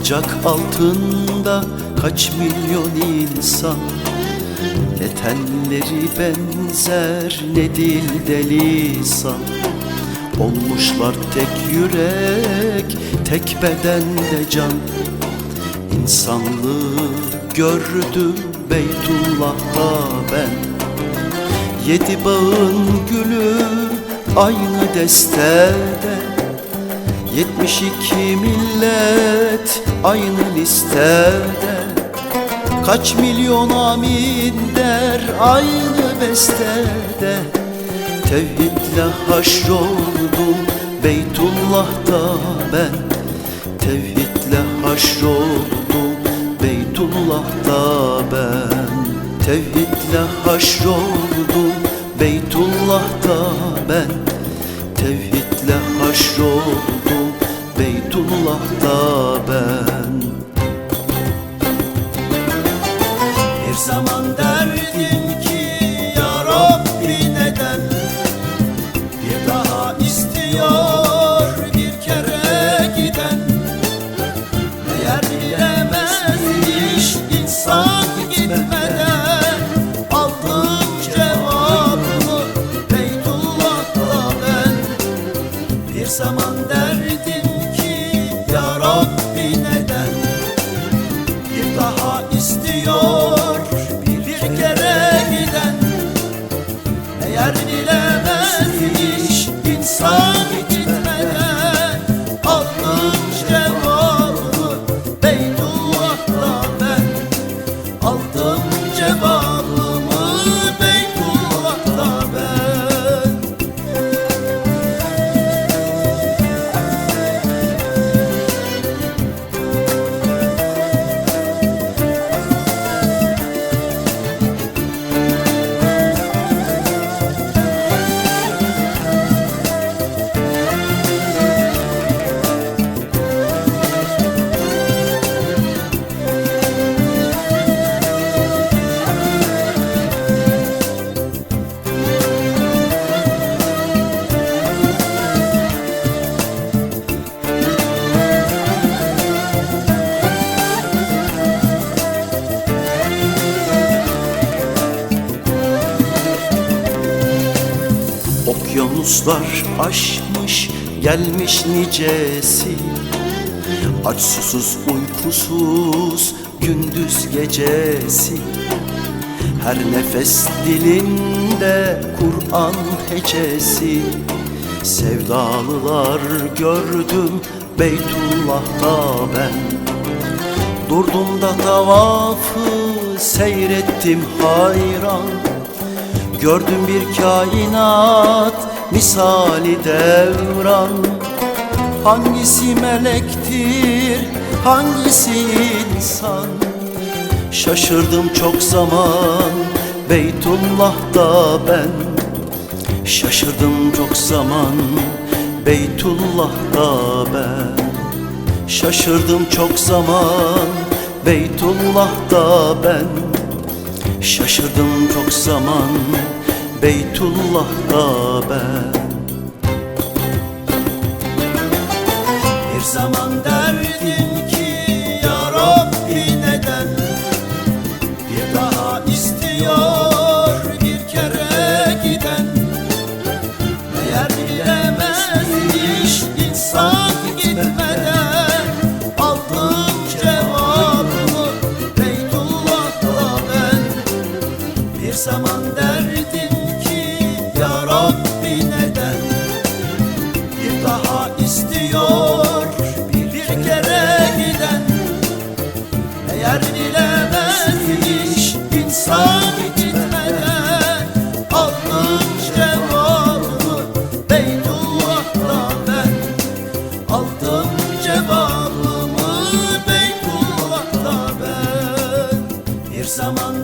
Sancak altında kaç milyon insan, ne tenleri benzer ne dilde lisan. Olmuşlar tek yürek, tek bedende can. İnsanlığı gördüm Beytullah'ta ben. 7 bağın gülü aynı destede, 72 millet aynı listede. Kaç milyon amin der aynı bestede. Tevhidle haşroldum Beytullah'ta ben. Tevhidle haşroldum Beytullah'ta ben. Tevhidle haşroldum Beytullah'ta ben. Tevhidle haşroldum Beytullah'ta ben. Bir zaman derdim ki ya Rabbi neden bir daha istiyor bir kere giden. Meğer bilemezmiş insan gitmeden, aldım cevabımı Beytullah'ta ben. Bir zaman derdim ki ya Rabbi neden bir daha istiyor bir kere giden. Eğer bilemezmiş insan gitmeden, aldım cevabımı Beytullah'ta ben. Aldım cevabımı Beytullah'ta ben. Okyanuslar aşmış gelmiş nicesi, aç susuz uykusuz gündüz gecesi. Her nefes dilinde Kur'an hecesi. Sevdalılar gördüm Beytullah'ta ben. Durdum da tavafı seyrettim hayran. Gördüm bir kainat misali devran. Hangisi melektir, hangisi insan? Şaşırdım çok zaman Beytullah'ta ben. Şaşırdım çok zaman Beytullah'ta ben. Şaşırdım çok zaman Beytullah'ta ben. Şaşırdım çok zaman Beytullah'ta ben. Bir zaman derdim ki ya Rabbi neden bir daha istiyor bir kere giden. Meğer bilemezmiş insan gitmeden, aldım cevabımı Beytullah'ta ben. Bir zaman derdim ki ya Rabbi neden bir daha istiyor bir kere giden. Eğer bilemezmiş insan gitmeden, aldım cevabımı Beytullah'ta ben. Aldım cevabımı Beytullah'ta ben. Bir zaman